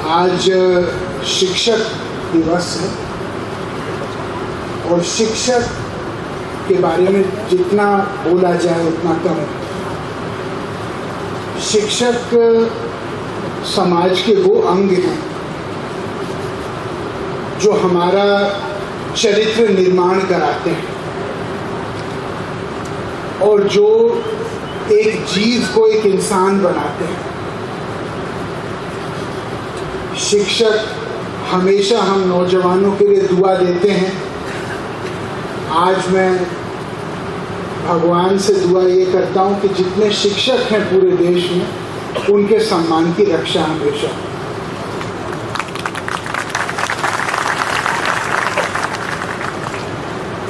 आज शिक्षक दिवस है और शिक्षक के बारे में जितना बोला जाए उतना कम है। शिक्षक समाज के वो अंग हैं जो हमारा चरित्र निर्माण कराते हैं और जो एक जीव को एक इंसान बनाते हैं। शिक्षक हमेशा हम नौजवानों के लिए दुआ देते हैं। आज मैं भगवान से दुआ ये करता हूँ कि जितने शिक्षक हैं पूरे देश में उनके सम्मान की रक्षा हमेशा।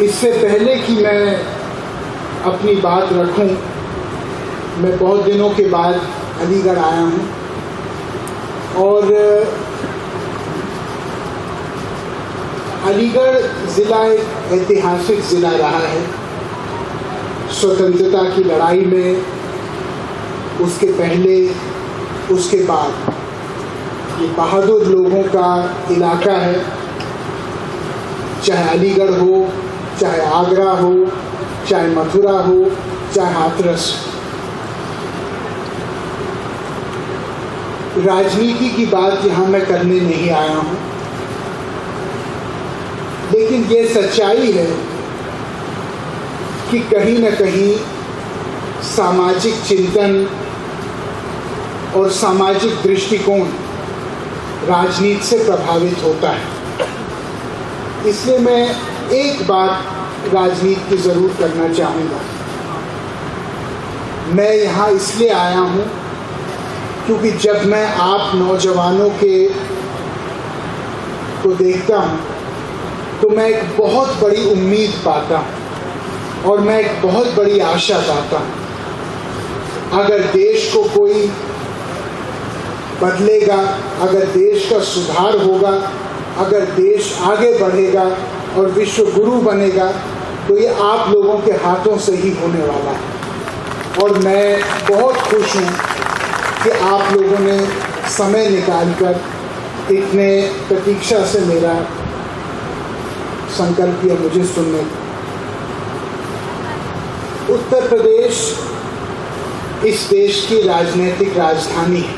इससे पहले कि मैं अपनी बात रखूं, मैं बहुत दिनों के बाद अलीगढ़ आया हूं और अलीगढ़ ज़िला एक ऐतिहासिक ज़िला रहा है। स्वतंत्रता की लड़ाई में, उसके पहले, उसके बाद ये बहादुर लोगों का इलाका है। चाहे अलीगढ़ हो, चाहे आगरा हो, चाहे मथुरा हो, चाहे हाथरस। राजनीति की बात यहाँ मैं करने नहीं आया हूँ, लेकिन ये सच्चाई है कि कहीं न कहीं सामाजिक चिंतन और सामाजिक दृष्टिकोण राजनीति से प्रभावित होता है। इसलिए मैं एक बात राजनीति की ज़रूर करना चाहूँगा। मैं यहाँ इसलिए आया हूँ क्योंकि जब मैं आप नौजवानों को देखता हूँ तो मैं एक बहुत बड़ी उम्मीद पाता हूँ और मैं एक बहुत बड़ी आशा पाता हूँ। अगर देश को कोई बदलेगा, अगर देश का सुधार होगा, अगर देश आगे बढ़ेगा और विश्व गुरु बनेगा तो ये आप लोगों के हाथों से ही होने वाला है। और मैं बहुत खुश हूँ कि आप लोगों ने समय निकालकर इतने प्रतीक्षा से मेरा संकल्प किया मुझे सुनने का। उत्तर प्रदेश इस देश की राजनीतिक राजधानी है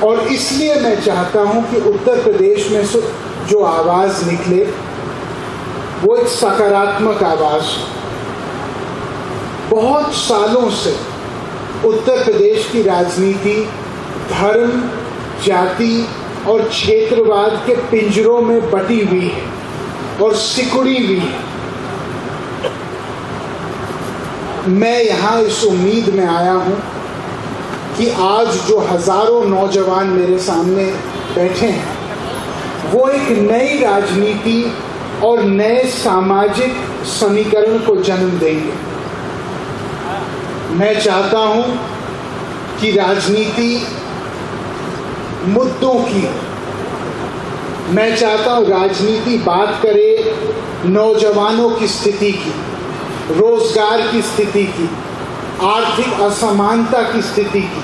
और इसलिए मैं चाहता हूं कि उत्तर प्रदेश में से जो आवाज़ निकले वो एक सकारात्मक आवाज़। बहुत सालों से उत्तर प्रदेश की राजनीति धर्म, जाति और क्षेत्रवाद के पिंजरों में बटी हुई है और सिकुड़ी हुई है। मैं यहाँ इस उम्मीद में आया हूँ कि आज जो हजारों नौजवान मेरे सामने बैठे हैं वो एक नई राजनीति और नए सामाजिक समीकरण को जन्म देंगे। मैं चाहता हूँ कि राजनीति मुद्दों की, मैं चाहता हूँ राजनीति बात करे नौजवानों की स्थिति की, रोजगार की स्थिति की, आर्थिक असमानता की स्थिति की,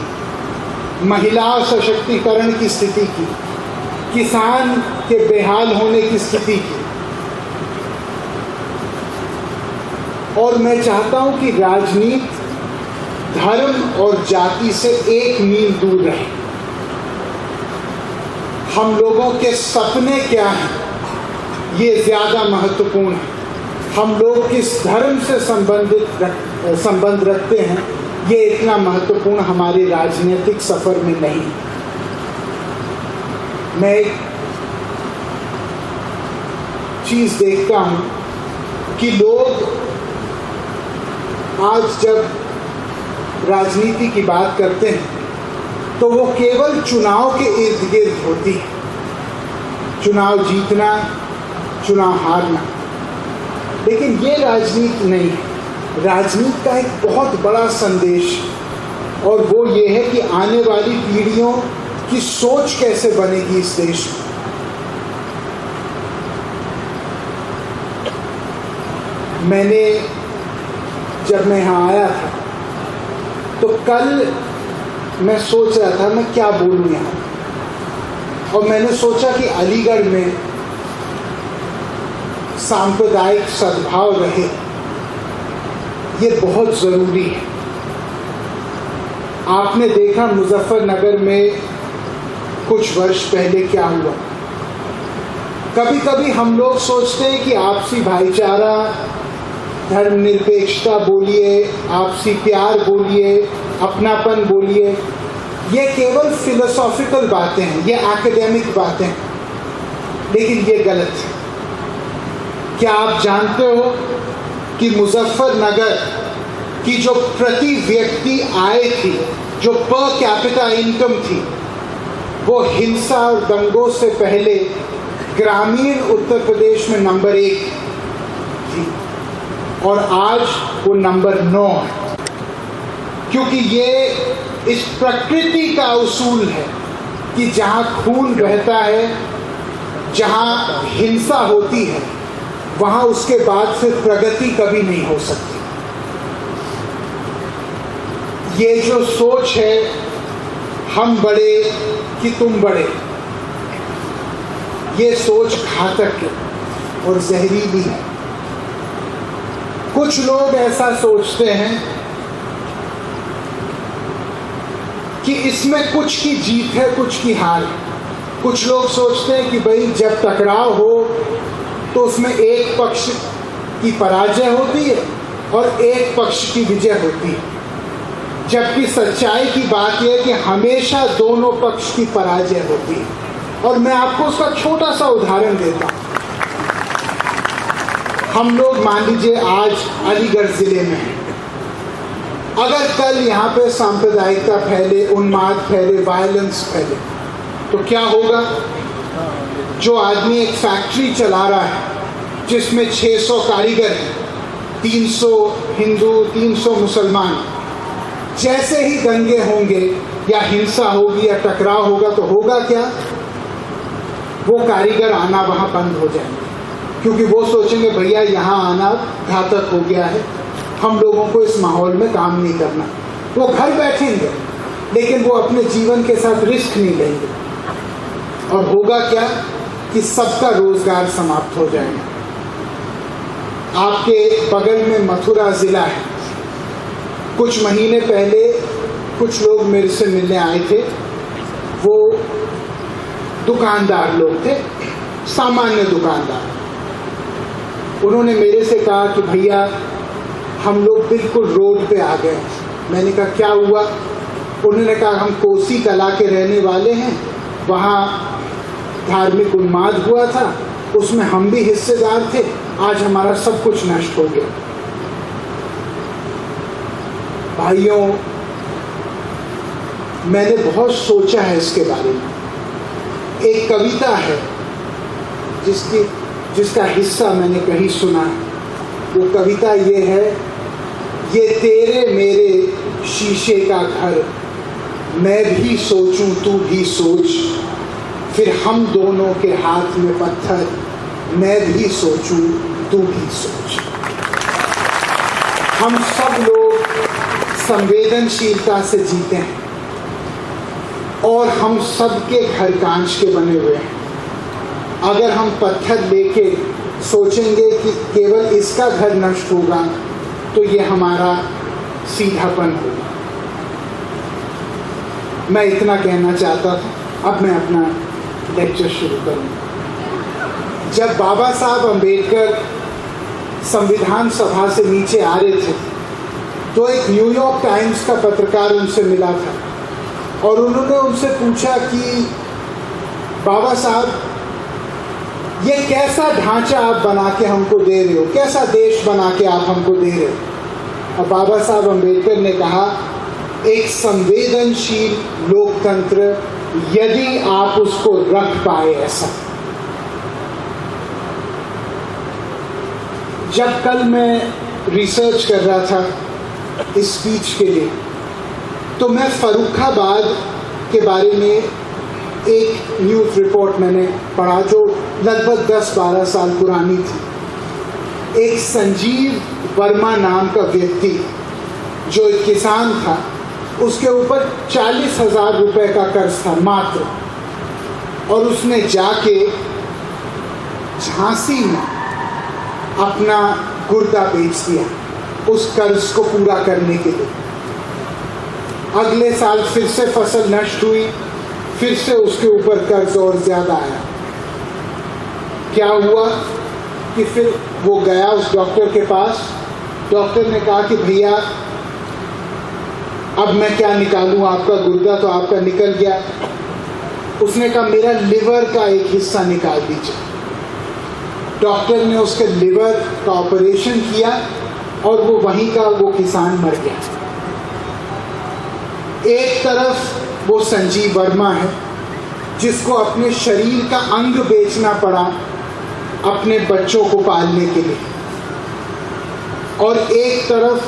महिला सशक्तिकरण की स्थिति की, किसान के बेहाल होने की स्थिति की। और मैं चाहता हूं कि राजनीति धर्म और जाति से एक मील दूर रहे। हम लोगों के सपने क्या हैं ये ज़्यादा महत्वपूर्ण है। हम लोग किस धर्म से संबंध रखते हैं ये इतना महत्वपूर्ण हमारे राजनीतिक सफर में नहीं। मैं एक चीज़ देखता हूँ कि लोग आज जब राजनीति की बात करते हैं तो वो केवल चुनाव के इर्द गिर्द होती है। चुनाव जीतना, चुनाव हारना, लेकिन ये राजनीति नहीं है। राजनीति का एक बहुत बड़ा संदेश और वो ये है कि आने वाली पीढ़ियों की सोच कैसे बनेगी इस देश में। जब मैं यहाँ आया था तो कल मैं सोच रहा था मैं क्या बोलूँ यहाँ, और मैंने सोचा कि अलीगढ़ में सांप्रदायिक सद्भाव रहे, ये बहुत ज़रूरी है। आपने देखा मुजफ्फरनगर में कुछ वर्ष पहले क्या हुआ। कभी कभी हम लोग सोचते हैं कि आपसी भाईचारा, धर्मनिरपेक्षता बोलिए, आपसी प्यार बोलिए, अपनापन बोलिए, ये केवल फिलोसॉफिकल बातें हैं, ये एकेडमिक बातें हैं, लेकिन ये गलत है। क्या आप जानते हो कि मुजफ्फरनगर की जो प्रति व्यक्ति आय थी, जो पर कैपिटा इनकम थी, वो हिंसा और दंगों से पहले ग्रामीण उत्तर प्रदेश में नंबर 1 थी, और आज वो नंबर 9 है। क्योंकि ये इस प्रकृति का उसूल है कि जहाँ खून बहता है, जहाँ हिंसा होती है, वहाँ उसके बाद फिर प्रगति कभी नहीं हो सकती। ये जो सोच है हम बड़े कि तुम बड़े, ये सोच घातक है और जहरीली है। कुछ लोग ऐसा सोचते हैं कि इसमें कुछ की जीत है, कुछ की हार है। कुछ लोग सोचते हैं कि भाई जब टकराव हो तो उसमें एक पक्ष की पराजय होती है और एक पक्ष की विजय होती है, जबकि सच्चाई की बात यह है कि हमेशा दोनों पक्ष की पराजय होती है। और मैं आपको उसका छोटा सा उदाहरण देता हूँ। हम लोग मान लीजिए आज अलीगढ़ ज़िले में हैं, अगर कल यहाँ पे सांप्रदायिकता फैले, उन्माद फैले, वायलेंस फैले, तो क्या होगा? जो आदमी एक फैक्ट्री चला रहा है जिसमें 600 कारीगर हैं, 300 हिंदू, 300 मुसलमान, जैसे ही दंगे होंगे या हिंसा होगी या टकराव होगा तो होगा क्या? वो कारीगर आना वहाँ बंद हो जाएंगे, क्योंकि वो सोचेंगे भैया यहाँ आना घातक हो गया है, हम लोगों को इस माहौल में काम नहीं करना। वो घर बैठेंगे लेकिन वो अपने जीवन के साथ रिस्क नहीं लेंगे, और होगा क्या कि सबका रोजगार समाप्त हो जाएगा। आपके बगल में मथुरा ज़िला है। कुछ महीने पहले कुछ लोग मेरे से मिलने आए थे। वो दुकानदार लोग थे, सामान्य दुकानदार। उन्होंने मेरे से कहा कि भैया हम लोग बिल्कुल रोड पे आ गए। मैंने कहा क्या हुआ? उन्होंने कहा हम कोसी कला के रहने वाले हैं, वहाँ धार्मिक उन्माद हुआ था, उसमें हम भी हिस्सेदार थे, आज हमारा सब कुछ नष्ट हो गया। भाइयों, मैंने बहुत सोचा है इसके बारे में। एक कविता है जिसका हिस्सा मैंने कहीं सुना है। वो कविता ये है, ये तेरे मेरे शीशे का घर, मैं भी सोचूं तू भी सोच, फिर हम दोनों के हाथ में पत्थर, मैं भी सोचूं तू भी सोच। हम सब लोग संवेदनशीलता से जीते हैं और हम सबके घर कांच के बने हुए हैं। अगर हम पत्थर लेके सोचेंगे कि केवल इसका घर नष्ट होगा तो ये हमारा सीधापन होगा। मैं इतना कहना चाहता था, अब मैं अपना लेक्चर शुरू करूँ। जब बाबा साहब अम्बेडकर संविधान सभा से नीचे आ रहे थे तो एक न्यूयॉर्क टाइम्स का पत्रकार उनसे मिला था और उन्होंने उनसे पूछा कि बाबा साहब, ये कैसा ढांचा आप बना के हमको दे रहे हो, कैसा देश बना के आप हमको दे रहे हो? और बाबा साहब अम्बेडकर ने कहा, एक संवेदनशील लोकतंत्र, यदि आप उसको रख पाए ऐसा। जब कल मैं रिसर्च कर रहा था इस स्पीच के लिए, तो मैं फर्रुखाबाद के बारे में एक न्यूज़ रिपोर्ट मैंने पढ़ा जो लगभग 10-12 साल पुरानी थी। एक संजीव वर्मा नाम का व्यक्ति जो एक किसान था, उसके ऊपर 40,000 रुपए का कर्ज था मात्र, और उसने जाके झांसी में अपना गुर्दा बेच दिया उस कर्ज को पूरा करने के लिए। अगले साल फिर से फसल नष्ट हुई, फिर से उसके ऊपर कर्ज और ज्यादा आया। क्या हुआ कि फिर वो गया उस डॉक्टर के पास। डॉक्टर ने कहा कि भैया अब मैं क्या निकालूं, आपका गुर्दा तो आपका निकल गया। उसने कहा मेरा लिवर का एक हिस्सा निकाल दीजिए। डॉक्टर ने उसके लिवर का ऑपरेशन किया और वो वहीं का वो किसान मर गया। एक तरफ वो संजीव वर्मा है जिसको अपने शरीर का अंग बेचना पड़ा अपने बच्चों को पालने के लिए, और एक तरफ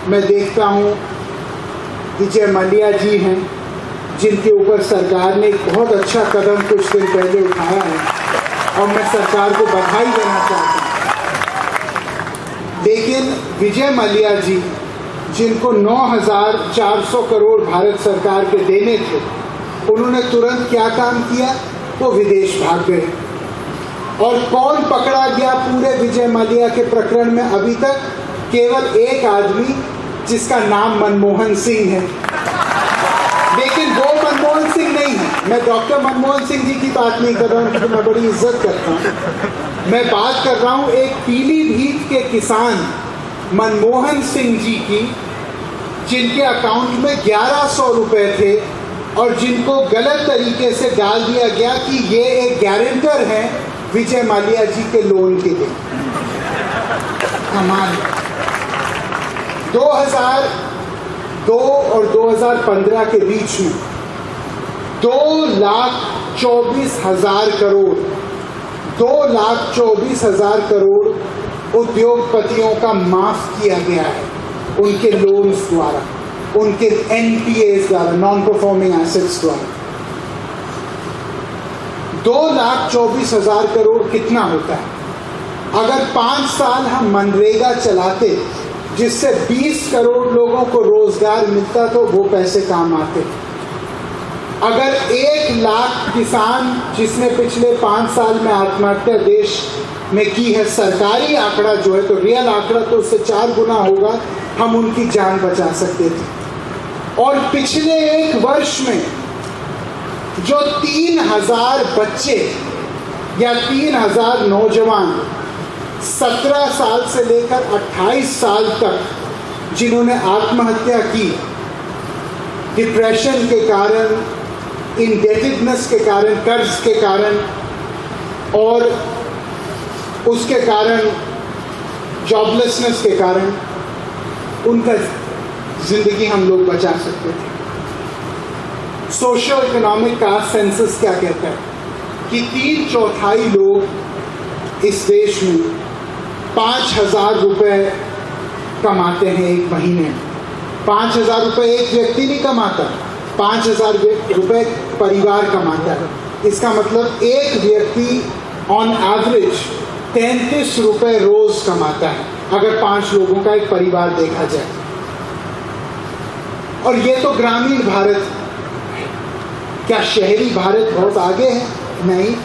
मैं देखता हूँ विजय मल्ल्या जी हैं जिनके ऊपर सरकार ने एक बहुत अच्छा कदम कुछ दिन पहले उठाया है और मैं सरकार को बधाई देना चाहता हूँ। लेकिन विजय मल्ल्या जी जिनको 9,400 करोड़ भारत सरकार के देने थे, उन्होंने तुरंत क्या काम किया, वो विदेश भाग गए। और कौन पकड़ा गया पूरे विजय मल्ल्या के प्रकरण में अभी तक? केवल एक आदमी जिसका नाम मनमोहन सिंह है। लेकिन वो मनमोहन सिंह नहीं है। मैं डॉक्टर मनमोहन सिंह जी की बात नहीं कर रहा हूँ क्योंकि मैं बड़ी इज्जत करता हूँ। मैं बात कर रहा हूँ एक पीलीभीत के किसान मनमोहन सिंह जी की, जिनके अकाउंट में 1100 रुपए थे और जिनको गलत तरीके से डाल दिया गया कि ये एक गारंटर हैं विजय मल्ल्या जी के लोन के लिए। कमाल। 2002 और 2015 के बीच में 2,24,000 करोड़ 2,24,000 करोड़ उद्योगपतियों का माफ किया गया है उनके लोन्स द्वारा, उनके एनपीएस द्वारा, नॉन परफॉर्मिंग एसेट्स द्वारा। 2,24,000 करोड़ कितना होता है? अगर 5 साल हम मनरेगा चलाते जिससे 20 करोड़ लोगों को रोजगार मिलता तो वो पैसे काम आते। अगर 1 लाख किसान जिसने पिछले 5 साल में आत्महत्या देश में की है, सरकारी आंकड़ा जो है, तो रियल आंकड़ा तो उससे 4 गुना होगा, हम उनकी जान बचा सकते थे। और पिछले 1 वर्ष में जो 3,000 बच्चे या 3,000 नौजवान 17 साल से लेकर 28 साल तक जिन्होंने आत्महत्या की, डिप्रेशन के कारण, इंडेटेडनेस के कारण, कर्ज के कारण, और उसके कारण जॉबलेसनेस के कारण, उनका जिंदगी हम लोग बचा सकते थे। सोशल इकोनॉमिक कास्ट सेंसस क्या कहता है कि 3/4 लोग इस देश में 5,000 रुपए कमाते हैं एक महीने में। 5,000 रुपए एक व्यक्ति नहीं कमाता, 5,000 रुपए परिवार कमाता है। इसका मतलब एक व्यक्ति ऑन एवरेज 33 रुपए रोज कमाता है अगर 5 लोगों का एक परिवार देखा जाए। और ये तो ग्रामीण भारत। क्या शहरी भारत बहुत आगे है? नहीं।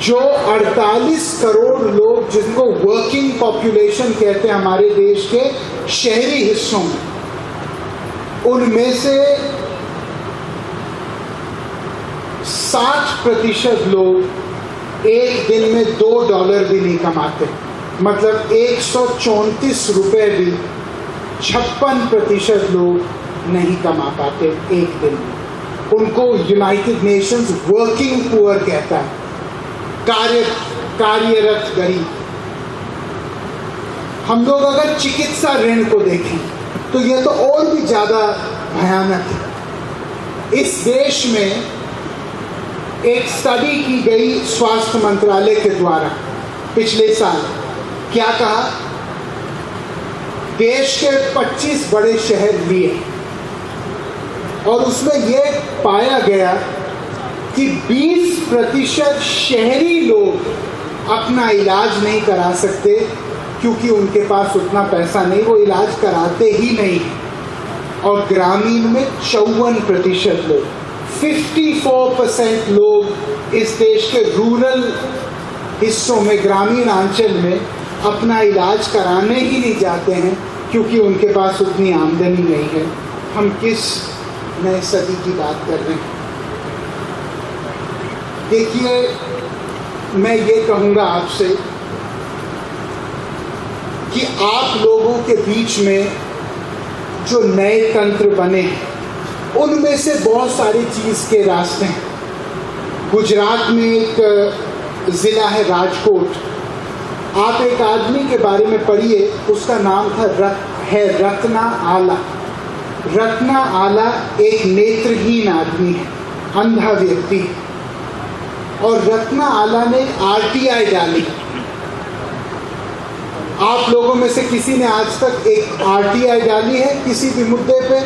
जो 48 करोड़ लोग जिनको वर्किंग पॉपुलेशन कहते हैं हमारे देश के शहरी हिस्सों में, उनमें से 60% लोग एक दिन में $2 भी नहीं कमाते। मतलब 134 रुपए भी 56% लोग नहीं कमा पाते एक दिन में। उनको यूनाइटेड नेशंस वर्किंग पुअर कहता है, कार्यरत गरीब। हम लोग अगर चिकित्सा ऋण को देखें तो यह तो और भी ज्यादा भयानक है। इस देश में एक स्टडी की गई स्वास्थ्य मंत्रालय के द्वारा पिछले साल। क्या कहा? देश के 25 बड़े शहर लिए और उसमें यह पाया गया कि 20% शहरी लोग अपना इलाज नहीं करा सकते क्योंकि उनके पास उतना पैसा नहीं, वो इलाज कराते ही नहीं। और ग्रामीण में 54% लोग। 54% लोग इस देश के रूरल हिस्सों में, ग्रामीण अंचल में अपना इलाज कराने ही नहीं जाते हैं क्योंकि उनके पास उतनी आमदनी नहीं है। हम किस नए सदी की बात कर रहे हैं? देखिए, मैं ये कहूँगा आपसे कि आप लोगों के बीच में जो नए तंत्र बने हैं उनमें से बहुत सारी चीज़ के रास्ते हैं। गुजरात में एक ज़िला है राजकोट, आप एक आदमी के बारे में पढ़िए, उसका नाम था रत्ना आला। रत्ना आला एक नेत्रहीन आदमी है, अंधा व्यक्ति है, और रत्ना आला ने आरटीआई डाली। आप लोगों में से किसी ने आज तक एक आरटीआई डाली है किसी भी मुद्दे पे?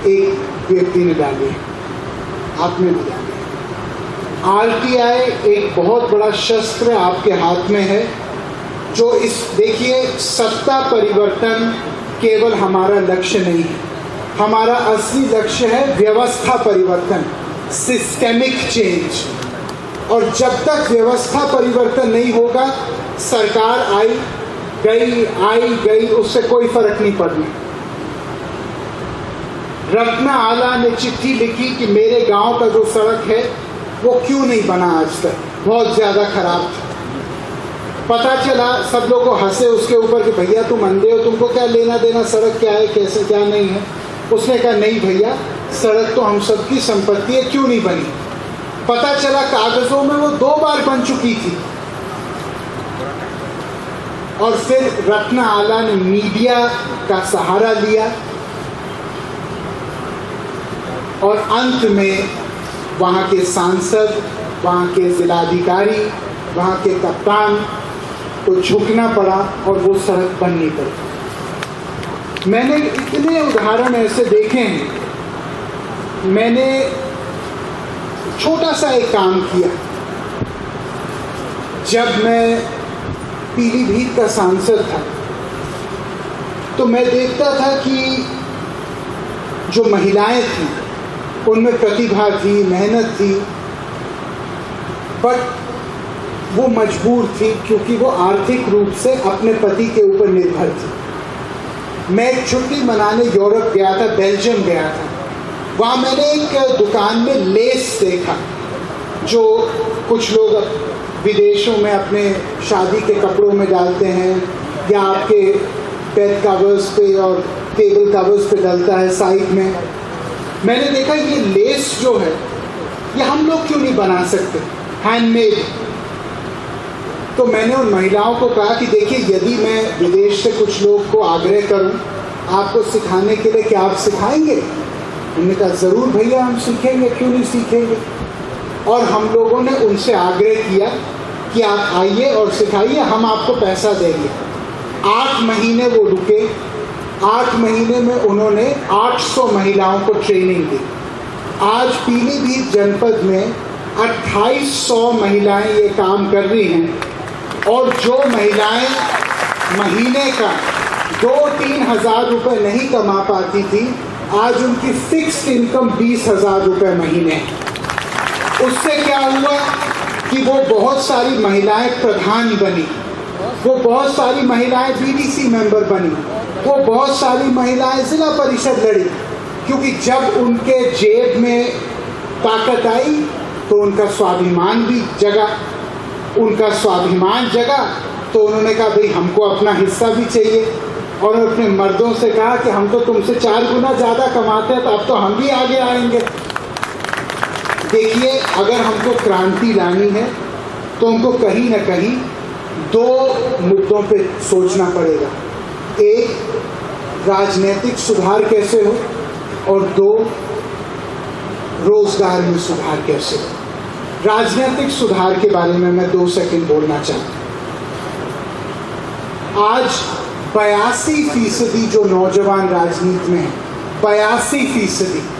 एक व्यक्ति ने डाली है, आपने भी डाली है। आरटीआई एक बहुत बड़ा शस्त्र आपके हाथ में है, जो इस, देखिए, सत्ता परिवर्तन केवल हमारा लक्ष्य नहीं है, हमारा असली लक्ष्य है व्यवस्था परिवर्तन, सिस्टेमिक चेंज। और जब तक व्यवस्था परिवर्तन नहीं होगा, सरकार आई गई, उससे कोई फर्क नहीं पड़ना। रत्ना आला ने चिट्ठी लिखी कि मेरे गांव का जो सड़क है वो क्यों नहीं बना आज तक, बहुत ज़्यादा खराब था। पता चला, सब लोग को हंसे उसके ऊपर कि भैया तुम अंधे हो, तुमको क्या लेना देना सड़क क्या है, कैसे क्या नहीं है। उसने कहा नहीं भैया, सड़क तो हम सबकी संपत्ति है, क्यों नहीं बनी। पता चला कागजों में वो 2 बार बन चुकी थी। और फिर रत्ना आला ने मीडिया का सहारा लिया और अंत में वहाँ के सांसद, वहाँ के जिलाधिकारी, वहाँ के कप्तान को झुकना पड़ा और वो सड़क बननी पड़ी। मैंने इतने उदाहरण ऐसे देखे हैं। मैंने छोटा सा एक काम किया। जब मैं पीलीभीत का सांसद था तो मैं देखता था कि जो महिलाएं थीं उनमें प्रतिभा थी, मेहनत थी, बट वो मजबूर थी क्योंकि वो आर्थिक रूप से अपने पति के ऊपर निर्भर थी। मैं एक छुट्टी मनाने यूरोप गया था, बेल्जियम गया था। वहाँ मैंने एक दुकान में लेस देखा जो कुछ लोग विदेशों में अपने शादी के कपड़ों में डालते हैं या आपके बेड कवर्स पे और टेबल कवर्स पे डलता है साइड में। मैंने देखा ये लेस जो है ये हम लोग क्यों नहीं बना सकते, हैंडमेड। तो मैंने उन महिलाओं को कहा कि देखिए, यदि मैं विदेश से कुछ लोग को आग्रह करूं आपको सिखाने के लिए, क्या आप सिखाएंगे? उन्होंने कहा ज़रूर भैया, हम सीखेंगे, क्यों नहीं सीखेंगे। और हम लोगों ने उनसे आग्रह किया कि आप आइए और सिखाइए, हम आपको पैसा देंगे। 8 महीने वो रुके। 8 महीने में उन्होंने 800 महिलाओं को ट्रेनिंग दी। आज पीलीभीत जनपद में 2800 महिलाएं ये काम कर रही हैं और जो महिलाएं महीने का 2-3 हज़ार रुपये नहीं कमा पाती थी, आज उनकी फिक्स्ड इनकम 20,000 रुपये महीने है। उससे क्या हुआ कि वो बहुत सारी महिलाएं प्रधान बनी, वो बहुत सारी महिलाएं बीडीसी मेंबर बनी, वो बहुत सारी महिलाएं जिला परिषद लड़ी, क्योंकि जब उनके जेब में ताकत आई तो उनका स्वाभिमान भी जगा। उनका स्वाभिमान जगा तो उन्होंने कहा भाई हमको अपना हिस्सा भी चाहिए। और अपने मर्दों से कहा कि हम तो तुमसे 4 गुना ज़्यादा कमाते हैं, तो अब तो हम भी आगे आएंगे। देखिए, अगर हमको क्रांति लानी है तो हमको कहीं ना कहीं 2 मुद्दों पे सोचना पड़ेगा। एक, राजनीतिक सुधार कैसे हो, और 2, रोजगार में सुधार कैसे हो। राजनीतिक सुधार के बारे में मैं 2 सेकंड बोलना चाहता हूं। आज 82% जो नौजवान राजनीति में हैं, 82%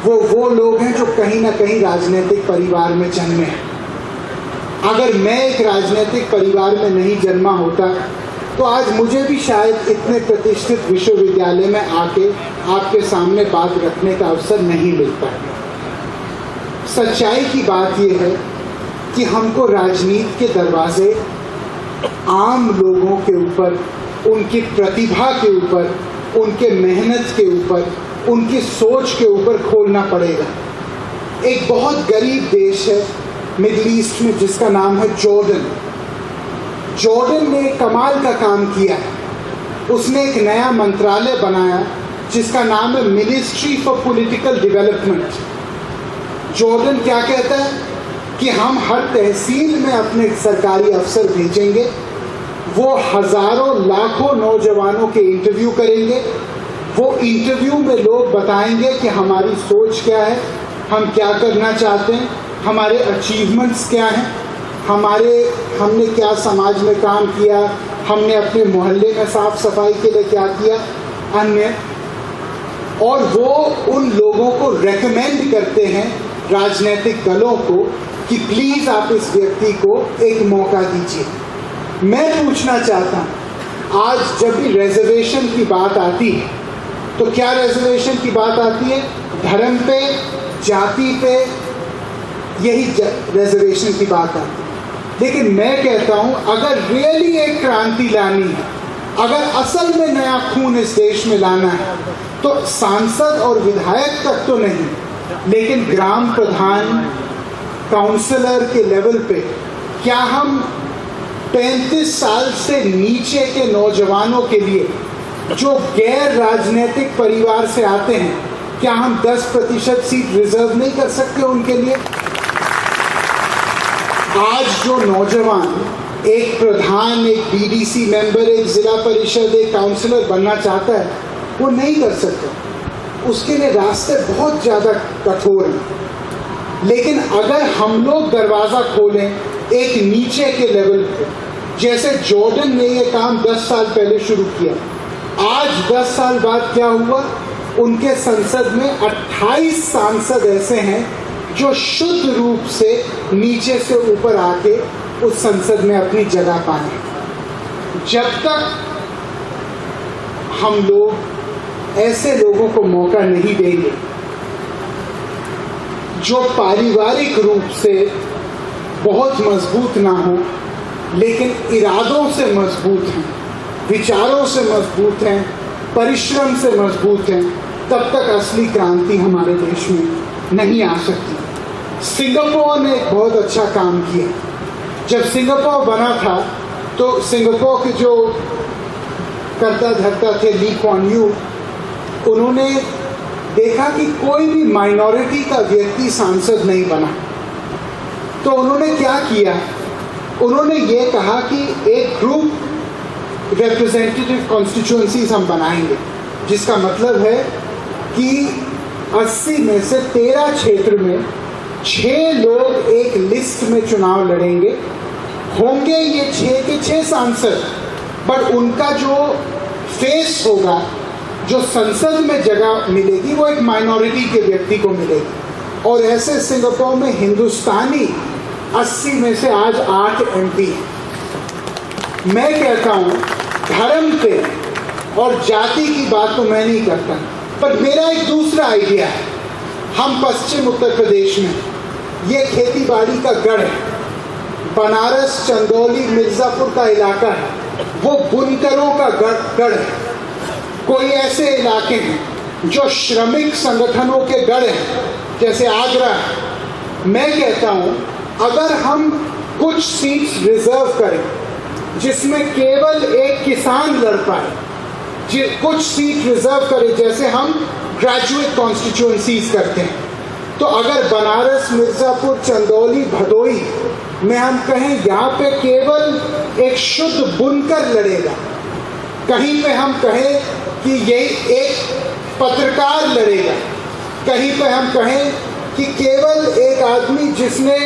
वो लोग हैं जो कहीं ना कहीं राजनीतिक परिवार में जन्मे हैं। अगर मैं एक राजनीतिक परिवार में नहीं जन्मा होता तो आज मुझे भी शायद इतने प्रतिष्ठित विश्वविद्यालय में आके आपके सामने बात रखने का अवसर नहीं मिलता है। सच्चाई की बात यह है कि हमको राजनीति के दरवाजे आम लोगों के ऊपर, उनकी प्रतिभा के ऊपर, उनके मेहनत के ऊपर, उनकी सोच के ऊपर खोलना पड़ेगा। एक बहुत गरीब देश है मिडिल ईस्ट में जिसका नाम है जॉर्डन। जॉर्डन ने कमाल का काम किया है। उसने एक नया मंत्रालय बनाया जिसका नाम है ministry for political development. Jordan क्या कहता है कि हम हर तहसील में अपने सरकारी अफसर भेजेंगे, वो हजारों लाखों नौजवानों के इंटरव्यू करेंगे। वो इंटरव्यू में लोग बताएंगे कि हमारी सोच क्या है, हम क्या करना चाहते हैं, हमारे अचीवमेंट्स क्या हैं, हमने क्या समाज में काम किया, हमने अपने मोहल्ले में साफ सफाई के लिए क्या किया, अन्य। और वो उन लोगों को रेकमेंड करते हैं राजनीतिक दलों को कि प्लीज आप इस व्यक्ति को एक मौका दीजिए। मैं पूछना चाहता हूं, आज जब भी रिजर्वेशन की बात आती है तो क्या रिजर्वेशन की बात आती है? धर्म पे, जाति पे, यही रिजर्वेशन की बात आती है। लेकिन मैं कहता हूं, अगर रियली एक क्रांति लानी है, अगर असल में नया खून इस देश में लाना है, तो सांसद और विधायक तक तो नहीं, लेकिन ग्राम प्रधान, काउंसलर के लेवल पे क्या हम 35 साल से नीचे के नौजवानों के लिए जो गैर राजनीतिक परिवार से आते हैं, क्या हम 10% सीट रिजर्व नहीं कर सकते उनके लिए? आज जो नौजवान एक प्रधान, एक बीडीसी मेंबर, एक जिला परिषद, एक काउंसलर बनना चाहता है, वो नहीं कर सकता। उसके लिए रास्ते बहुत ज़्यादा कठोर हैं। लेकिन अगर हम लोग दरवाज़ा खोलें एक नीचे के लेवल पे, जैसे जॉर्डन ने ये काम 10 साल पहले शुरू किया, आज 10 साल बाद क्या हुआ? उनके संसद में 28 सांसद ऐसे हैं जो शुद्ध रूप से नीचे से ऊपर आके उस संसद में अपनी जगह पाए। जब तक हम लोग ऐसे लोगों को मौका नहीं देंगे जो पारिवारिक रूप से बहुत मजबूत ना हो लेकिन इरादों से मजबूत हैं, विचारों से मजबूत हैं, परिश्रम से मजबूत हैं, तब तक असली क्रांति हमारे देश में नहीं आ सकती। सिंगापुर ने एक बहुत अच्छा काम किया। जब सिंगापुर बना था तो सिंगापुर के जो कर्ता धर्ता थे ली कुआन यू, उन्होंने देखा कि कोई भी माइनॉरिटी का व्यक्ति सांसद नहीं बना। तो उन्होंने क्या किया? उन्होंने ये कहा कि एक ग्रुप रिप्रेजेंटेटिव कॉन्स्टिट्यूएंसीज हम बनाएंगे, जिसका मतलब है कि 80 में से 13 क्षेत्र में 6 लोग एक लिस्ट में चुनाव लड़ेंगे। होंगे ये 6 के 6 सांसद, बट उनका जो फेस होगा, जो संसद में जगह मिलेगी, वो एक माइनॉरिटी के व्यक्ति को मिलेगी। और ऐसे सिंगापुर में हिंदुस्तानी 80 में से आज 8 MP हैं। मैं कहता हूँ धर्म पे और जाति की बात तो मैं नहीं करता, पर मेरा एक दूसरा आइडिया है। हम पश्चिम उत्तर प्रदेश में, ये खेती बाड़ी का गढ़ है, बनारस, चंदौली, मिर्ज़ापुर का इलाका है, वो बुनकरों का गढ़ है। कोई ऐसे इलाके हैं जो श्रमिक संगठनों के गढ़ हैं, जैसे आगरा है। मैं कहता हूँ अगर हम कुछ सीट्स रिजर्व करें जिसमें केवल एक किसान लड़ पाए, कुछ सीट रिजर्व करें जैसे हम ग्रेजुएट कॉन्स्टिट्यूएंसीज करते हैं, तो अगर बनारस, मिर्ज़ापुर, चंदौली, भदोई में हम कहें यहाँ पे केवल एक शुद्ध बुनकर लड़ेगा, कहीं पे हम कहें कि ये एक पत्रकार लड़ेगा, कहीं पे हम कहें कि केवल एक आदमी जिसने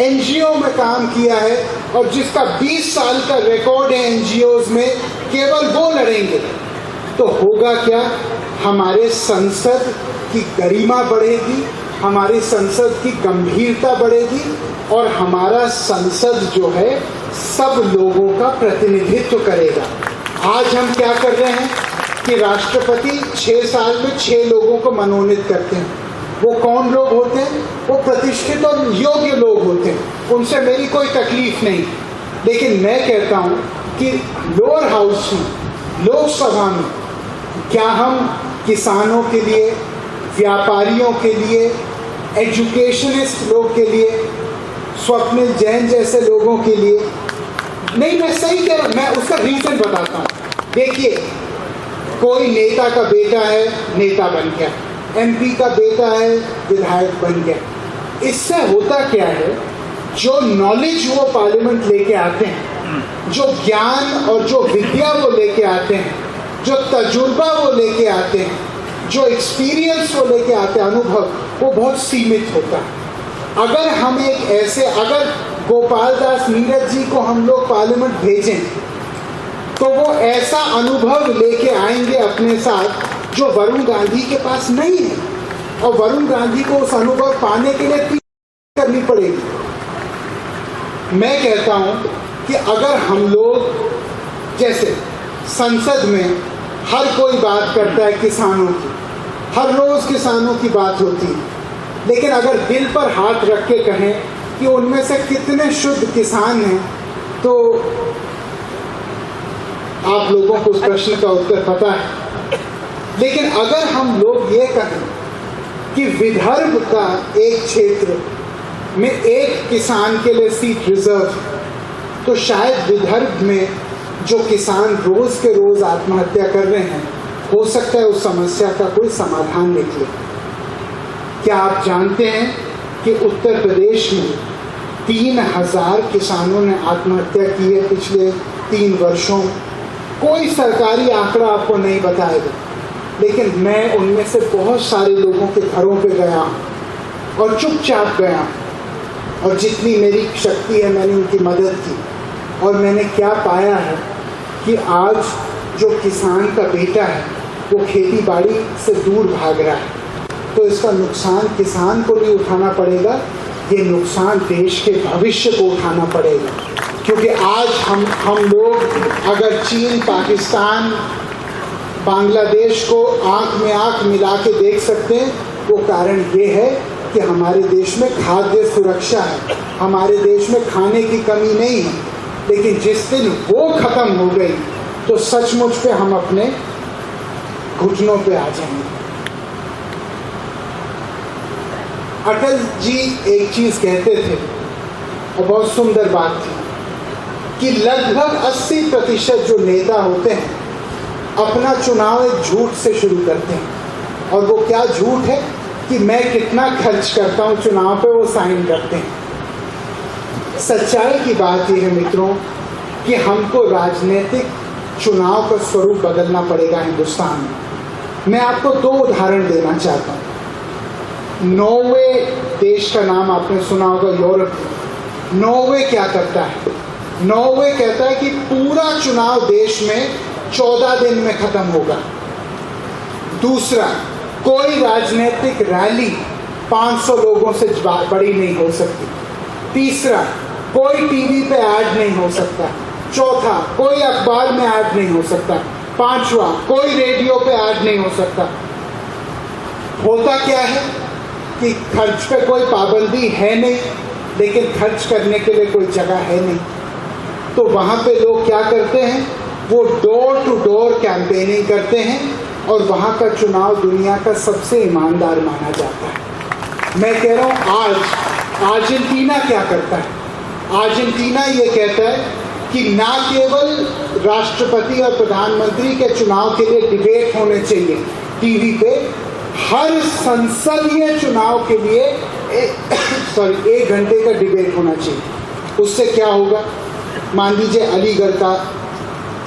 NGO में काम किया है और जिसका 20 साल का रिकॉर्ड है NGOs में, केवल वो लड़ेंगे, तो होगा क्या? हमारे संसद की गरिमा बढ़ेगी, हमारी संसद की गंभीरता बढ़ेगी और हमारा संसद जो है सब लोगों का प्रतिनिधित्व करेगा। आज हम क्या कर रहे हैं कि राष्ट्रपति 6 साल में 6 लोगों को मनोनीत करते हैं। वो कौन लोग होते हैं? वो प्रतिष्ठित और योग्य लोग होते हैं, उनसे मेरी कोई तकलीफ नहीं। लेकिन मैं कहता हूँ कि लोअर हाउस में, लोकसभा में, क्या हम किसानों के लिए, व्यापारियों के लिए, एजुकेशनिस्ट लोग के लिए, स्वप्निल जैन जैसे लोगों के लिए नहीं, मैं सही कह रहा हूँ, मैं उसका रीजन बताता हूँ। देखिए, कोई नेता का बेटा है, नेता बन गया, एमपी का बेटा है, विधायक बन गया। इससे होता क्या है, जो नॉलेज वो पार्लियामेंट लेके आते हैं, जो ज्ञान और जो विद्या वो लेके आते हैं, जो तजुर्बा वो लेके आते हैं, जो एक्सपीरियंस वो लेके आते हैं, अनुभव, वो बहुत सीमित होता है। अगर हम एक ऐसे, अगर गोपाल दास नीरज जी को हम लोग पार्लियामेंट भेजें तो वो ऐसा अनुभव लेके आएंगे अपने साथ जो वरुण गांधी के पास नहीं है, और वरुण गांधी को उस अनुभव पाने के लिए करनी पड़ेगी। मैं कहता हूं कि अगर हम लोग, जैसे संसद में हर कोई बात करता है किसानों की, हर रोज किसानों की बात होती है, लेकिन अगर दिल पर हाथ रख के कहें कि उनमें से कितने शुद्ध किसान हैं, तो आप लोगों को उस प्रश्न का उत्तर पता है। लेकिन अगर हम लोग ये कहें कि विदर्भ का एक क्षेत्र में एक किसान के लिए सीट रिजर्व, तो शायद विदर्भ में जो किसान रोज के रोज आत्महत्या कर रहे हैं, हो सकता है उस समस्या का कोई समाधान निकले। क्या आप जानते हैं कि उत्तर प्रदेश में 3000 किसानों ने आत्महत्या की है पिछले 3 वर्षों? कोई सरकारी आंकड़ा आपको नहीं बताएगा, लेकिन मैं उनमें से बहुत सारे लोगों के घरों पे गया और चुपचाप गया, और जितनी मेरी शक्ति है मैंने उनकी मदद की। और मैंने क्या पाया है कि आज जो किसान का बेटा है वो खेती बाड़ी से दूर भाग रहा है, तो इसका नुकसान किसान को नहीं उठाना पड़ेगा, ये नुकसान देश के भविष्य को उठाना पड़ेगा। क्योंकि आज हम लोग अगर चीन, पाकिस्तान, बांग्लादेश को आंख में आंख मिला के देख सकते हैं, वो कारण ये है कि हमारे देश में खाद्य सुरक्षा है, हमारे देश में खाने की कमी नहीं है। लेकिन जिस दिन वो खत्म हो गई तो सचमुच पे हम अपने घुटनों पे आ जाएंगे। अटल जी एक चीज कहते थे और बहुत सुंदर बात थी कि लगभग 80% जो नेता होते हैं अपना चुनाव एक झूठ से शुरू करते हैं। और वो क्या झूठ है कि मैं कितना खर्च करता हूं चुनाव पे, वो साइन करते हैं। सच्चाई की बात यह है मित्रों कि हमको राजनीतिक चुनाव का स्वरूप बदलना पड़ेगा हिंदुस्तान में। मैं आपको 2 उदाहरण देना चाहता हूं। नॉर्वे देश का नाम आपने सुना होगा, यूरोप। नॉर्वे क्या करता है? नॉर्वे कहता है कि पूरा चुनाव देश में 14 दिन में खत्म होगा। दूसरा, कोई राजनीतिक रैली 500 लोगों से बड़ी नहीं हो सकती। तीसरा, कोई टीवी पे ऐड नहीं हो सकता। चौथा, कोई अखबार में ऐड नहीं हो सकता। पांचवा, कोई रेडियो पे ऐड नहीं हो सकता। होता क्या है कि खर्च पे कोई पाबंदी है नहीं, लेकिन खर्च करने के लिए कोई जगह है नहीं। तो वहाँ पे लोग क्या करते हैं, वो डोर टू डोर कैंपेनिंग करते हैं, और वहाँ का चुनाव दुनिया का सबसे ईमानदार माना जाता है। मैं कह रहा हूँ आज अर्जेंटीना क्या करता है? अर्जेंटीना ये कहता है कि ना केवल राष्ट्रपति और प्रधानमंत्री के चुनाव के लिए डिबेट होने चाहिए टीवी पे, हर संसदीय चुनाव के लिए 1 घंटे का डिबेट होना चाहिए। उससे क्या होगा? मान लीजिए अलीगढ़ का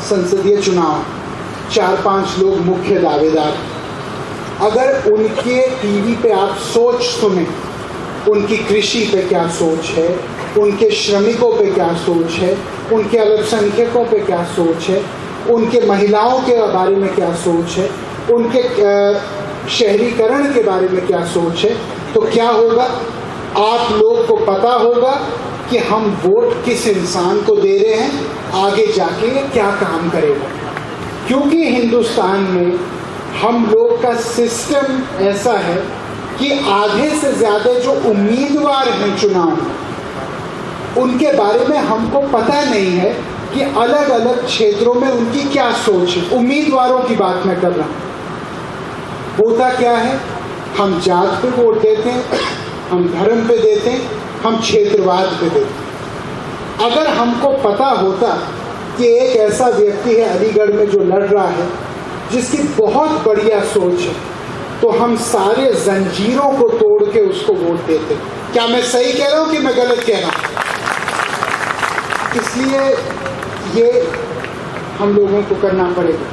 संसदीय चुनाव, 4-5 लोग मुख्य दावेदार, अगर उनके टीवी पे आप सोच सुने, उनकी कृषि पे क्या सोच है, उनके श्रमिकों पे क्या सोच है, उनके अल्पसंख्यकों पे क्या सोच है, उनके महिलाओं के बारे में क्या सोच है, उनके शहरीकरण के बारे में क्या सोच है, तो क्या होगा? आप लोग को पता होगा कि हम वोट किस इंसान को दे रहे हैं, आगे जाके क्या काम करेगा। क्योंकि हिंदुस्तान में हम लोग का सिस्टम ऐसा है कि आधे से ज़्यादा जो उम्मीदवार हैं चुनाव में, उनके बारे में हमको पता नहीं है कि अलग अलग क्षेत्रों में उनकी क्या सोच है। उम्मीदवारों की बात मैं कर रहा हूँ। होता क्या है, हम जात पे वोट देते हैं, हम धर्म पे देते हैं, हम क्षेत्रवाद पे देते हैं। अगर हमको पता होता कि एक ऐसा व्यक्ति है अलीगढ़ में जो लड़ रहा है जिसकी बहुत बढ़िया सोच है, तो हम सारे जंजीरों को तोड़ के उसको वोट देते। क्या मैं सही कह रहा हूं कि मैं गलत कह रहा हूं? इसलिए ये हम लोगों को करना पड़ेगा।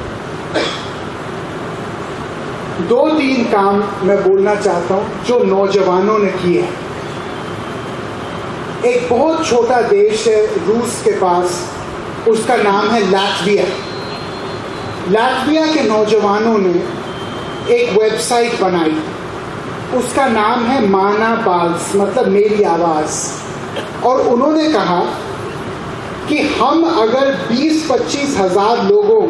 2-3 काम मैं बोलना चाहता हूं जो नौजवानों ने किए हैं। एक बहुत छोटा देश है रूस के पास, उसका नाम है लातविया। लातविया के नौजवानों ने एक वेबसाइट बनाई, उसका नाम है माना बाल्स, मतलब मेरी आवाज़। और उन्होंने कहा कि हम अगर 20-25 हज़ार लोगों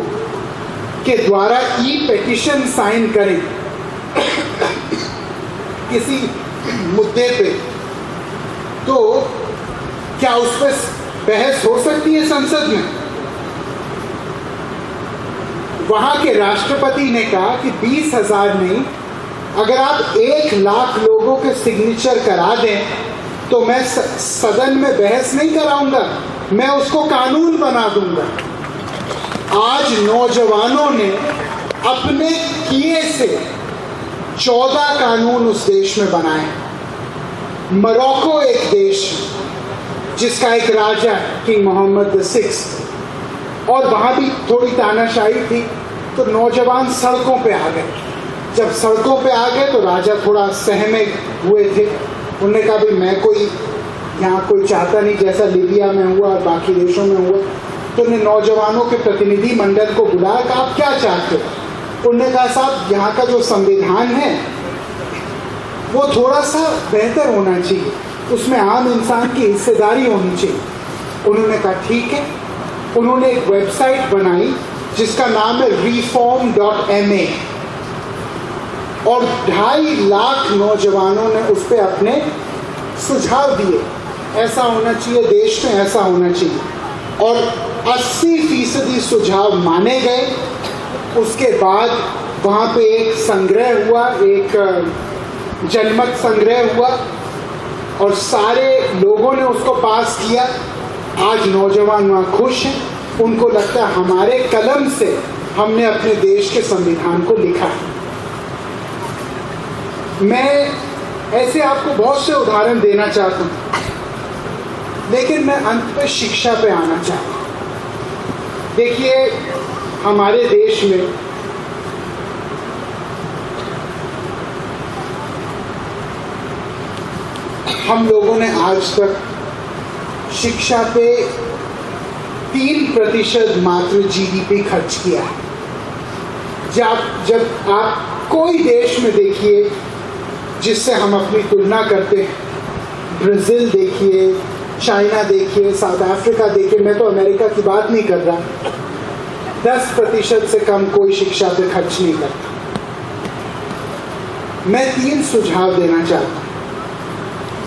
के द्वारा ई-पेटिशन साइन करें किसी मुद्दे पे, तो क्या उस पर बहस हो सकती है संसद में? वहां के राष्ट्रपति ने कहा कि 20,000 नहीं, अगर आप 1 लाख लोगों के सिग्नेचर करा दें तो मैं सदन में बहस नहीं कराऊंगा, मैं उसको कानून बना दूंगा। आज नौजवानों ने अपने किए से 14 कानून उस देश में बनाए। मोरक्को एक देश जिसका एक राजा किंग मोहम्मद VI, और वहाँ भी थोड़ी तानाशाही थी, तो नौजवान सड़कों पे आ गए। जब सड़कों पे आ गए तो राजा थोड़ा सहमे हुए थे। उन्होंने कहा भी मैं कोई यहाँ कोई चाहता नहीं जैसा लीबिया में हुआ और बाकी देशों में हुआ। तो उन्हें नौजवानों के प्रतिनिधि मंडल को बुलाया कि आप क्या चाहते हो? उन्होंने कहा साहब यहाँ का जो संविधान है वो थोड़ा सा बेहतर होना चाहिए, उसमें आम इंसान की हिस्सेदारी होनी चाहिए। उन्होंने कहा ठीक है। उन्होंने एक वेबसाइट बनाई जिसका नाम है reform.ma, और 2.5 लाख नौजवानों ने उस पर अपने सुझाव दिए, ऐसा होना चाहिए देश में, ऐसा होना चाहिए, और 80% सुझाव माने गए। उसके बाद वहाँ पे एक संग्रह हुआ, एक जनमत संग्रह हुआ, और सारे लोगों ने उसको पास किया। आज नौजवान वहाँ खुश हैं, उनको लगता है हमारे कलम से हमने अपने देश के संविधान को लिखा है। मैं ऐसे आपको बहुत से उदाहरण देना चाहता हूँ, लेकिन मैं अंत पे शिक्षा पे आना चाहता हूँ। देखिए, हमारे देश में हम लोगों ने आज तक शिक्षा पे 3% मात्र GDP खर्च किया है। जब आप कोई देश में देखिए जिससे हम अपनी तुलना करते हैं, ब्राज़ील देखिए, चाइना देखिए, साउथ अफ्रीका देखिए, मैं तो अमेरिका की बात नहीं कर रहा, 10% से कम कोई शिक्षा पे खर्च नहीं करता। मैं 3 सुझाव देना चाहता हूँ।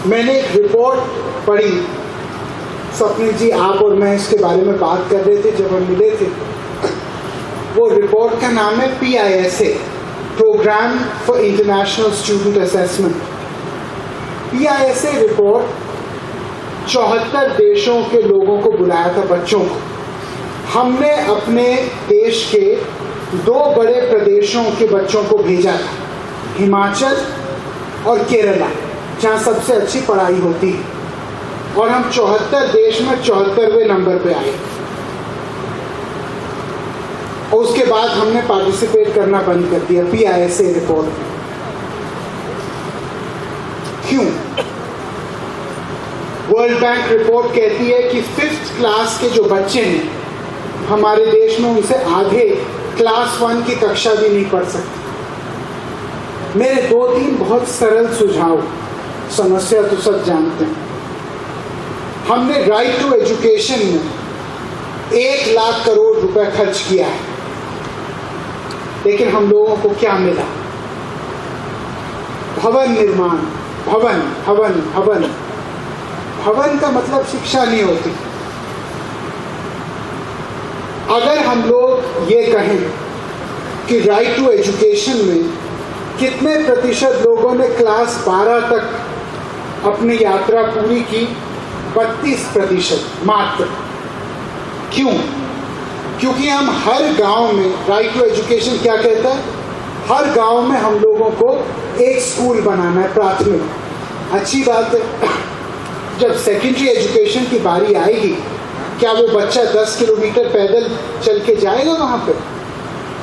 मैंने एक रिपोर्ट पढ़ी, स्वप्निल जी आप और मैं इसके बारे में बात कर रहे थे जब हम मिले थे। वो रिपोर्ट का नाम है PISA, programme for international student assessment. PISA report 74 देशों के लोगों को बुलाया था, बच्चों को। हमने अपने देश के 2 बड़े प्रदेशों के बच्चों को भेजा था, हिमाचल और केरला, जहाँ सबसे अच्छी पढ़ाई होती है, और हम 74 देश में 74वें नंबर पे आए। और उसके बाद हमने पार्टिसिपेट करना बंद कर दिया PISA रिपोर्ट में। क्यों? वर्ल्ड बैंक रिपोर्ट कहती है कि 5th क्लास के जो बच्चे हैं हमारे देश में, उनसे आधे क्लास 1 की कक्षा भी नहीं पढ़ सकते। मेरे 2-3 बहुत सरल सुझाव, समस्या तो सब जानते हैं। हमने राइट टू एजुकेशन में 1 लाख करोड़ रुपए खर्च किया है, लेकिन हम लोगों को क्या मिला? भवन निर्माण, भवन भवन भवन। भवन का मतलब शिक्षा नहीं होती। अगर हम लोग ये कहें कि राइट टू एजुकेशन में कितने प्रतिशत लोगों ने क्लास 12 तक अपनी यात्रा पूरी की? 32% मात्र। क्यों? क्योंकि हम हर गांव में, राइट टू एजुकेशन क्या कहता है? हर गांव में हम लोगों को एक स्कूल बनाना है, प्राथमिक। अच्छी बात है। जब सेकेंडरी एजुकेशन की बारी आएगी, क्या वो बच्चा 10 किलोमीटर पैदल चल के जाएगा वहां पे?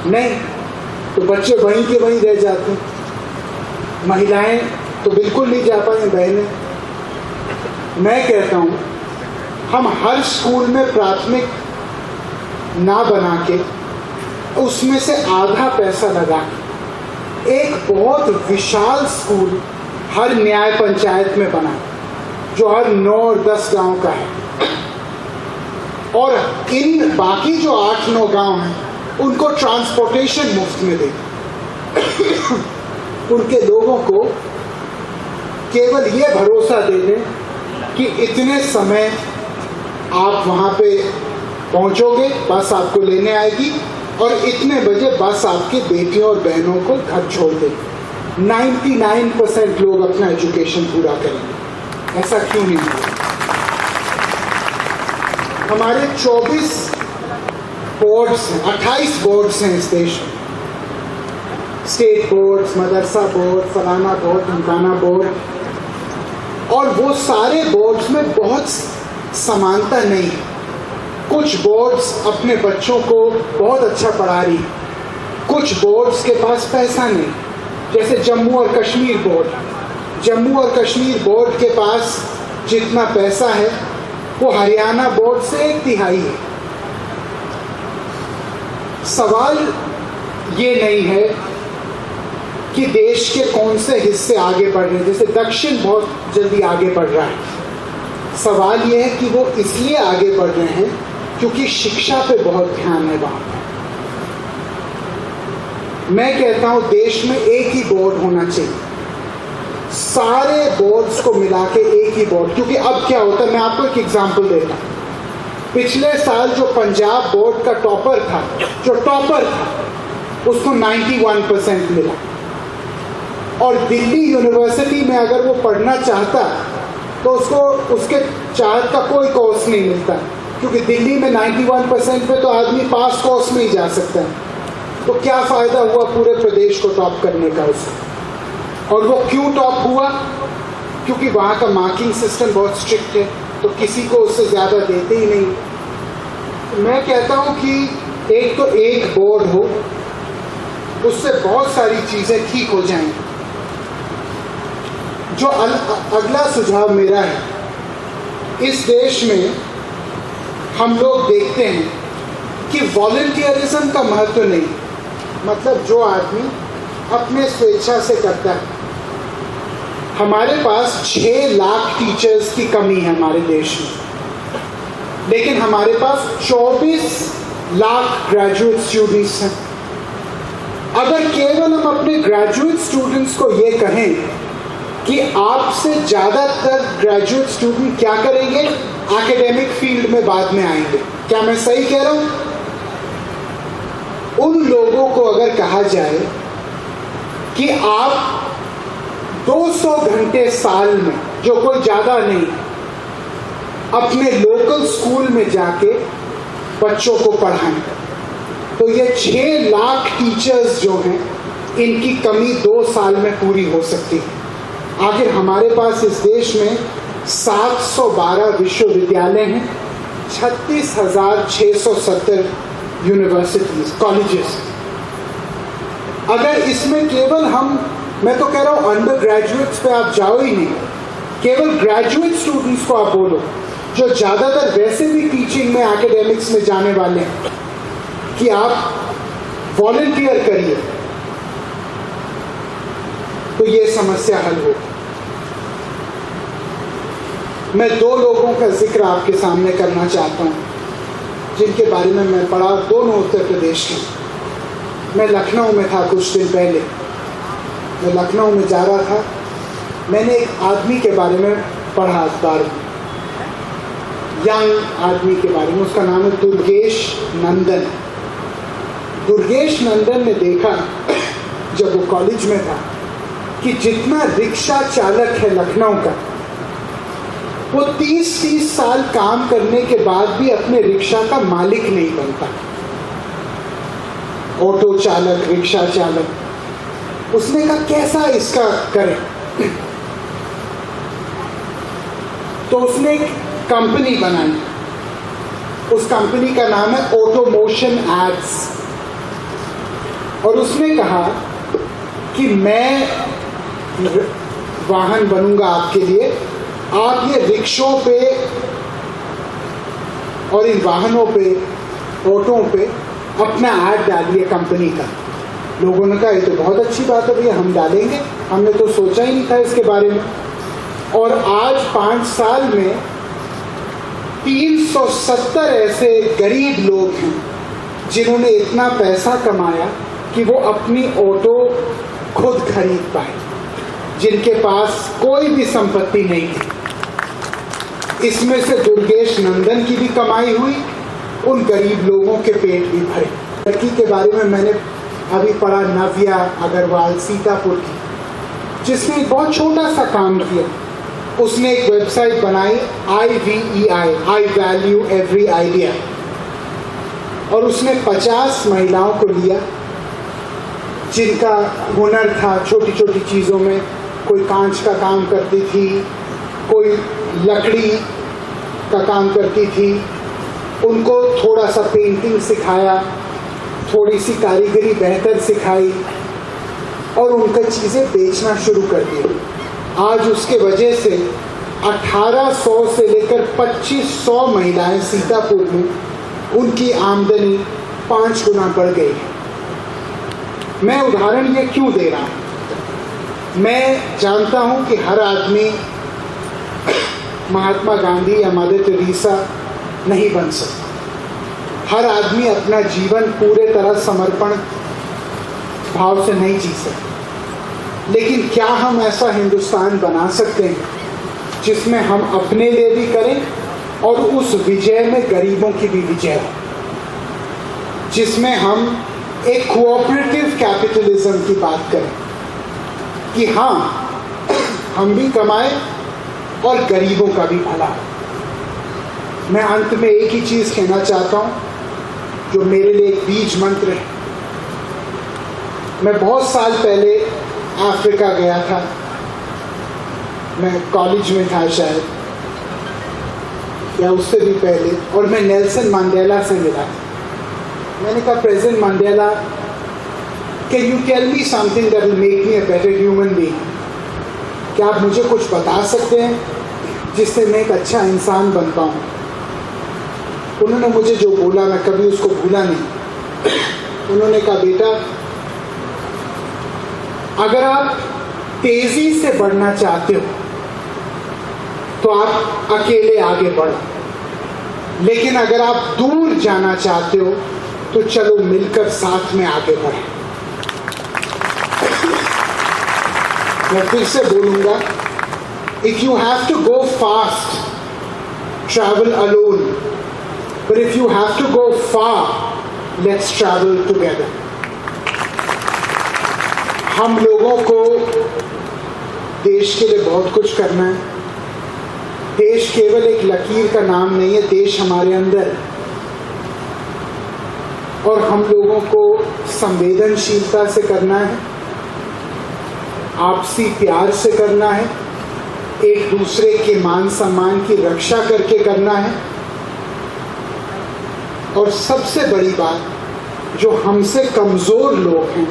नहीं, तो बच्चे वहीं के वहीं रह जाते हैं। महिलाएं तो बिल्कुल नहीं जा पाए, बहनें। मैं कहता हूं हम हर स्कूल में प्राथमिक ना बना के उसमें से आधा पैसा लगा के एक बहुत विशाल स्कूल हर न्याय पंचायत में बना, जो हर 9 और 10 गांव का है। और इन बाकी जो 8-9 गांव हैं उनको ट्रांसपोर्टेशन मुफ्त में दे। उनके लोगों को केवल ये भरोसा दे दें कि इतने समय आप वहाँ पे पहुँचोगे, बस आपको लेने आएगी, और इतने बजे बस आपकी बेटियों और बहनों को घर छोड़ देगी। 99% लोग अपना एजुकेशन पूरा करेंगे। ऐसा क्यों नहीं हुआ? हमारे 24 बोर्ड्स हैं, 28 बोर्ड्स हैं इस देश में। स्टेट बोर्ड्स, मदरसा बोर्ड, फलाना बोर्ड, ढमकाना बोर्ड। और वो सारे बोर्ड्स में बहुत समानता नहीं है। कुछ बोर्ड्स अपने बच्चों को बहुत अच्छा पढ़ा रही, कुछ बोर्ड्स के पास पैसा नहीं। जैसे जम्मू और कश्मीर बोर्ड, जम्मू और कश्मीर बोर्ड के पास जितना पैसा है वो हरियाणा बोर्ड से 1/3 है। सवाल ये नहीं है कि देश के कौन से हिस्से आगे बढ़ रहे हैं, जैसे दक्षिण बहुत जल्दी आगे बढ़ रहा है। सवाल ये है कि वो इसलिए आगे बढ़ रहे हैं क्योंकि शिक्षा पे बहुत ध्यान है वहां पर। मैं कहता हूं देश में एक ही बोर्ड होना चाहिए, सारे बोर्ड्स को मिला के एक ही बोर्ड। क्योंकि अब क्या होता है, मैं आपको एक एग्जांपल देता हूं। पिछले साल जो पंजाब बोर्ड का टॉपर था, उसको 91% मिला। और दिल्ली यूनिवर्सिटी में अगर वो पढ़ना चाहता तो उसको उसके चार्ज का कोई कोर्स नहीं मिलता, क्योंकि दिल्ली में 91% पे तो आदमी पास कोर्स में ही जा सकता है। तो क्या फ़ायदा हुआ पूरे प्रदेश को टॉप करने का उसका? और वो क्यों टॉप हुआ? क्योंकि वहाँ का मार्किंग सिस्टम बहुत स्ट्रिक्ट है, तो किसी को उससे ज़्यादा देते ही नहीं। तो मैं कहता हूँ कि एक तो एक बोर्ड हो, उससे बहुत सारी चीज़ें ठीक हो जाएंगी। जो अगला सुझाव मेरा है, इस देश में हम लोग देखते हैं कि वॉलंटियरिज्म का महत्व नहीं, मतलब जो आदमी अपने स्वेच्छा से करता है। हमारे पास 6 लाख टीचर्स की कमी है हमारे देश में, लेकिन हमारे पास 24 लाख ग्रेजुएट स्टूडेंट्स हैं। अगर केवल हम अपने ग्रेजुएट स्टूडेंट्स को ये कहें कि आपसे ज़्यादातर ग्रेजुएट स्टूडेंट क्या करेंगे, एकेडमिक फील्ड में बाद में आएंगे, क्या मैं सही कह रहा हूँ? उन लोगों को अगर कहा जाए कि आप 200 घंटे साल में, जो कोई ज़्यादा नहीं, अपने लोकल स्कूल में जाके बच्चों को पढ़ाएं, तो ये 6 लाख टीचर्स जो हैं, इनकी कमी 2 साल में पूरी हो सकती है। आखिर हमारे पास इस देश में 712 विश्वविद्यालय हैं, 36,670 यूनिवर्सिटीज, कॉलेजेस। अगर इसमें केवल मैं तो कह रहा हूँ अंडर ग्रेजुएट्स पे आप जाओ ही नहीं, केवल ग्रेजुएट स्टूडेंट्स को आप बोलो, जो ज़्यादातर वैसे भी टीचिंग में, एकेडमिक्स में जाने वाले हैं, कि आप वॉलंटियर करिए, तो ये समस्या हल होगी। मैं 2 लोगों का जिक्र आपके सामने करना चाहता हूँ जिनके बारे में मैं पढ़ा, दोनों उत्तर प्रदेश के। मैं लखनऊ में था कुछ दिन पहले, मैं लखनऊ में जा रहा था, मैंने एक आदमी के बारे में पढ़ा अखबार में, यंग आदमी के बारे में, उसका नाम है दुर्गेश नंदन। दुर्गेश नंदन ने देखा जब वो कॉलेज में था कि जितना रिक्शा चालक है लखनऊ का, वो 30-30 साल काम करने के बाद भी अपने रिक्शा का मालिक नहीं बनता। ऑटो चालक, रिक्शा चालक। उसने कहा कैसा इसका करें, तो उसने एक कंपनी बनाई। उस कंपनी का नाम है ऑटोमोशन एड्स। और उसने कहा कि मैं वाहन बनूंगा आपके लिए, आप ये रिक्शों पे और इन वाहनों पे, ऑटो पे अपना ऐड डालिए कंपनी का। लोगों ने कहा ये तो बहुत अच्छी बात है भैया, हम डालेंगे, हमने तो सोचा ही नहीं था इसके बारे में। और आज 5 साल में 370 ऐसे गरीब लोग हैं जिन्होंने इतना पैसा कमाया कि वो अपनी ऑटो खुद खरीद पाए, जिनके पास कोई भी संपत्ति नहीं थी। इसमें से दुर्गेश नंदन की भी कमाई हुई, उन गरीब लोगों के पेट भी भरे। लड़की के बारे में मैंने अभी पढ़ा, नव्या अग्रवाल, सीतापुर की, जिसने एक बहुत छोटा सा काम किया। उसने एक वेबसाइट बनाई, IVEI, I value every idea, और उसने 50 महिलाओं को लिया जिनका हुनर था छोटी छोटी चीज़ों में। कोई कांच का काम करती थी, कोई लकड़ी का काम करती थी, उनको थोड़ा सा पेंटिंग सिखाया, थोड़ी सी कारीगरी बेहतर सिखाई और उनका चीज़ें बेचना शुरू कर दी। आज उसके वजह से 1800 से लेकर 2500 महिलाएं सीतापुर में, उनकी आमदनी 5 गुना बढ़ गई है। मैं उदाहरण ये क्यों दे रहा हूँ? मैं जानता हूँ कि हर आदमी महात्मा गांधी या मदर टेरेसा नहीं बन सकता। हर आदमी अपना जीवन पूरे तरह समर्पण भाव से नहीं जी सकता। लेकिन क्या हम ऐसा हिंदुस्तान बना सकते हैं जिसमें हम अपने लिए भी करें और उस विजय में गरीबों की भी विजय हो, जिसमें हम एक कोऑपरेटिव कैपिटलिज्म की बात करें कि हाँ, हम भी कमाएं और गरीबों का भी भला हो। मैं अंत में एक ही चीज़ कहना चाहता हूँ जो मेरे लिए एक बीज मंत्र है। मैं बहुत साल पहले अफ्रीका गया था, मैं कॉलेज में था शायद, या उससे भी पहले, और मैं नेल्सन मंडेला से मिला। मैंने कहा, president Mandela, can you tell me something that will make me a better human being? क्या आप मुझे कुछ बता सकते हैं जिससे मैं एक अच्छा इंसान बन पाऊँ? उन्होंने मुझे जो बोला मैं कभी उसको भूला नहीं। उन्होंने कहा, बेटा, अगर आप तेजी से बढ़ना चाहते हो तो आप अकेले आगे बढ़ो, लेकिन अगर आप दूर जाना चाहते हो तो चलो मिलकर साथ में आगे बढ़ें। मैं फिर से बोलूंगा, if you have to go fast, travel alone, but if you have to go far, let's travel together. हम लोगों को देश के लिए बहुत कुछ करना है। देश केवल एक लकीर का नाम नहीं है, देश हमारे अंदर है। और हम लोगों को संवेदनशीलता से करना है, आपसी प्यार से करना है, एक दूसरे के मान सम्मान की रक्षा करके करना है, और सबसे बड़ी बात, जो हमसे कमज़ोर लोग हैं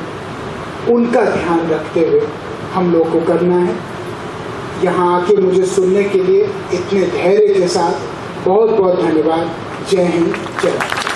उनका ध्यान रखते हुए हम लोग को करना है। यहाँ आके मुझे सुनने के लिए इतने धैर्य के साथ बहुत बहुत धन्यवाद। जय हिंद, जय भारत।